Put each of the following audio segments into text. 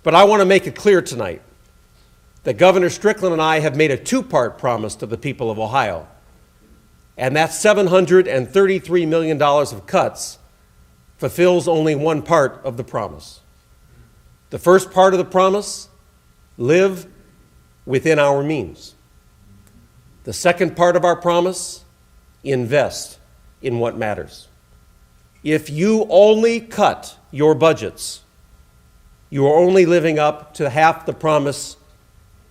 But I want to make it clear tonight that Governor Strickland and I have made a two-part promise to the people of Ohio. And that $733 million of cuts fulfills only one part of the promise. The first part of the promise, live within our means. The second part of our promise, invest in what matters. If you only cut your budgets, you are only living up to half the promise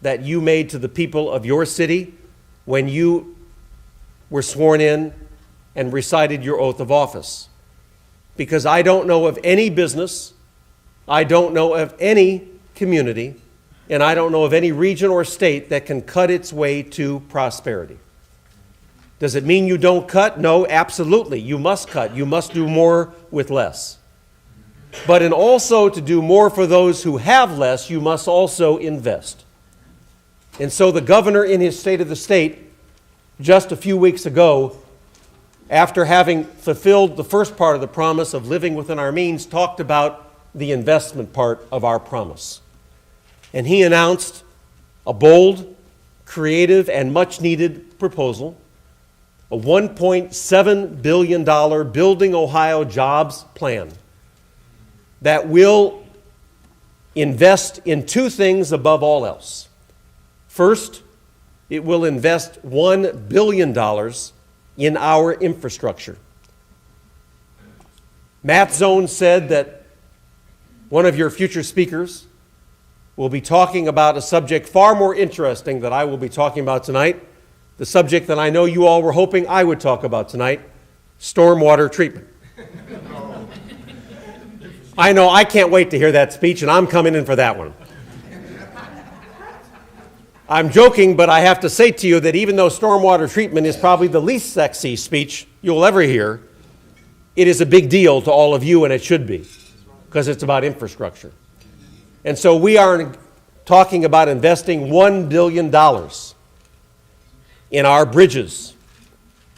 that you made to the people of your city when you were sworn in and recited your oath of office. Because I don't know of any business, I don't know of any community, and I don't know of any region or state that can cut its way to prosperity. Does it mean you don't cut? No, absolutely. You must cut. You must do more with less. But in also to do more for those who have less, you must also invest. And so the governor in his State of the State, just a few weeks ago, after having fulfilled the first part of the promise of living within our means, talked about the investment part of our promise. And he announced a bold, creative, and much-needed proposal, a $1.7 billion Building Ohio Jobs Plan that will invest in two things above all else. First, it will invest $1 billion in our infrastructure. Matt Zone said that one of your future speakers will be talking about a subject far more interesting that I will be talking about tonight, the subject that I know you all were hoping I would talk about tonight, stormwater treatment. I know, I can't wait to hear that speech, and I'm coming in for that one. I'm joking, but I have to say to you that even though stormwater treatment is probably the least sexy speech you'll ever hear, it is a big deal to all of you, and it should be, because it's about infrastructure. And so we are talking about investing $1 billion in our bridges,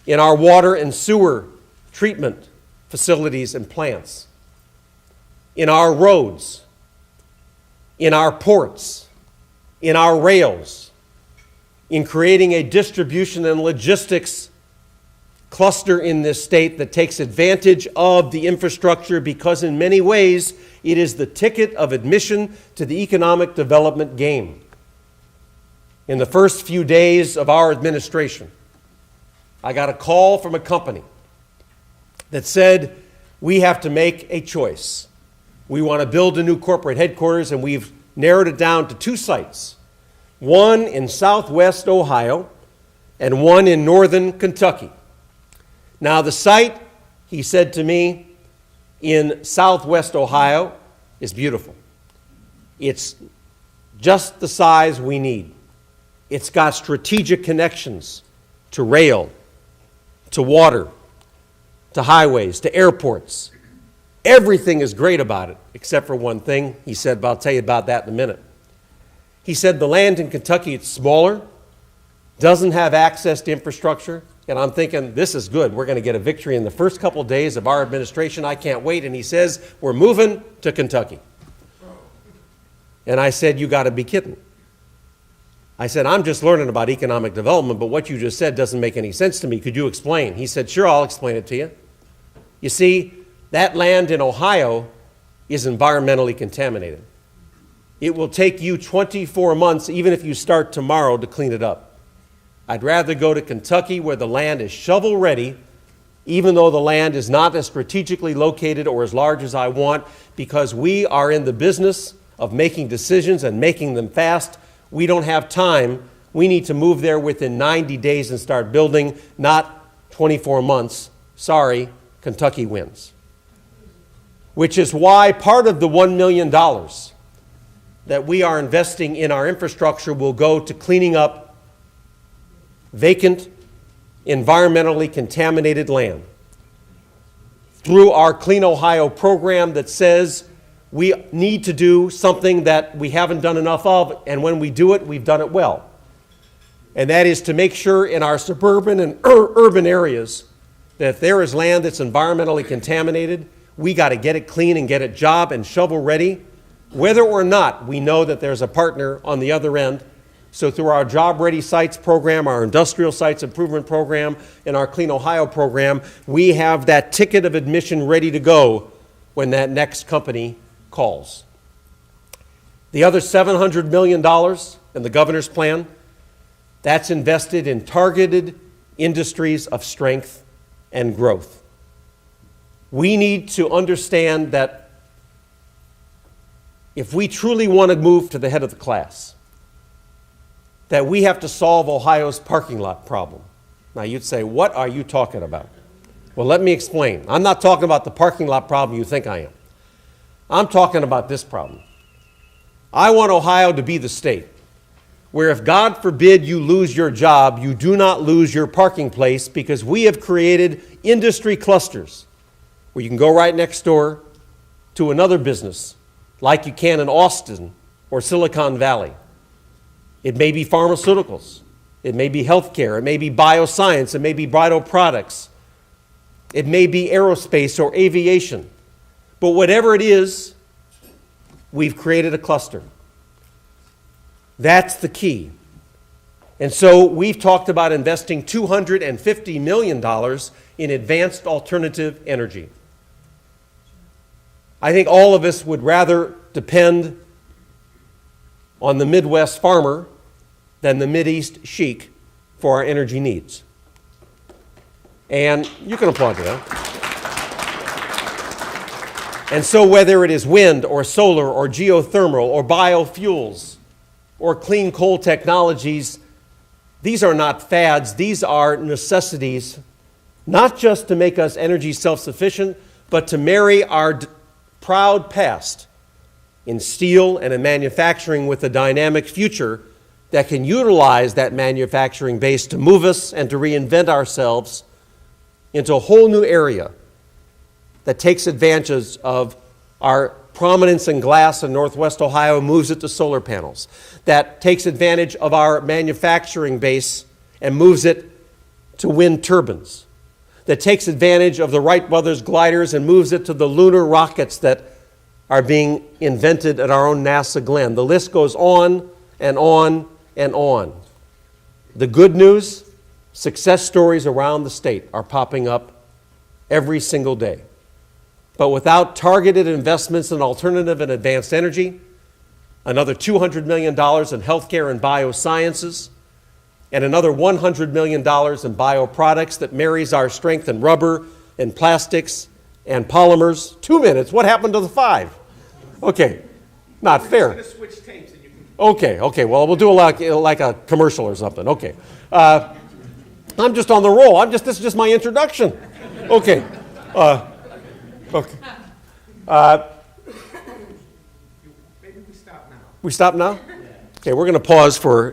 in our water and sewer treatment facilities and plants, in our roads, in our ports, in our rails, in creating a distribution and logistics cluster in this state that takes advantage of the infrastructure, because in many ways it is the ticket of admission to the economic development game. In the first few days of our administration, I got a call from a company that said, we have to make a choice. We want to build a new corporate headquarters, and we've narrowed it down to two sites, one in southwest Ohio and one in northern Kentucky. Now, the site, he said to me, in southwest Ohio is beautiful. It's just the size we need. It's got strategic connections to rail, to water, to highways, to airports. Everything is great about it, except for one thing. He said, but I'll tell you about that in a minute. He said the land in Kentucky, it's smaller, doesn't have access to infrastructure. And I'm thinking, this is good. We're going to get a victory in the first couple of days of our administration. I can't wait. And he says, we're moving to Kentucky. And I said, you got to be kidding. I said, I'm just learning about economic development, but what you just said doesn't make any sense to me. Could you explain? He said, sure, I'll explain it to you. You see, that land in Ohio is environmentally contaminated. It will take you 24 months, even if you start tomorrow, to clean it up. I'd rather go to Kentucky where the land is shovel ready, even though the land is not as strategically located or as large as I want, because we are in the business of making decisions and making them fast. We don't have time. We need to move there within 90 days and start building, not 24 months. Sorry, Kentucky wins. Which is why part of the $1 million that we are investing in our infrastructure will go to cleaning up vacant, environmentally contaminated land through our Clean Ohio program that says we need to do something that we haven't done enough of, and when we do it, we've done it well. And that is to make sure in our suburban and urban areas that if there is land that's environmentally contaminated, we got to get it clean and get it job and shovel ready whether or not we know that there's a partner on the other end. So through our Job Ready Sites program, our Industrial Sites Improvement program, and our Clean Ohio program, we have that ticket of admission ready to go when that next company calls. The other $700 million in the governor's plan, that's invested in targeted industries of strength and growth. We need to understand that if we truly want to move to the head of the class, that we have to solve Ohio's parking lot problem. Now you'd say, what are you talking about? Well, let me explain. I'm not talking about the parking lot problem you think I am. I'm talking about this problem. I want Ohio to be the state where if God forbid you lose your job, you do not lose your parking place, because we have created industry clusters where you can go right next door to another business like you can in Austin or Silicon Valley. It may be pharmaceuticals, it may be healthcare, it may be bioscience, it may be vital products, it may be aerospace or aviation. But whatever it is, we've created a cluster. That's the key. And so we've talked about investing $250 million in advanced alternative energy. I think all of us would rather depend on the Midwest farmer than the Mideast sheik for our energy needs. And you can applaud to that. And so whether it is wind or solar or geothermal or biofuels or clean coal technologies, these are not fads, these are necessities, not just to make us energy self-sufficient, but to marry our proud past in steel and in manufacturing with a dynamic future that can utilize that manufacturing base to move us and to reinvent ourselves into a whole new area that takes advantage of our prominence in glass in Northwest Ohio, moves it to solar panels, that takes advantage of our manufacturing base and moves it to wind turbines, that takes advantage of the Wright brothers gliders and moves it to the lunar rockets that are being invented at our own NASA Glenn. The list goes on and on and on. The good news, success stories around the state are popping up every single day. But without targeted investments in alternative and advanced energy, another $200 million in healthcare and biosciences, and another $100 million in bioproducts that marries our strength in rubber and plastics and polymers. 2 minutes, what happened to the 5? Okay, not fair. Okay, well, we'll do like a commercial or something. Okay. I'm just on the roll. This is just my introduction. Okay. Okay. Maybe we stop now. We stop now? Okay, we're going to pause for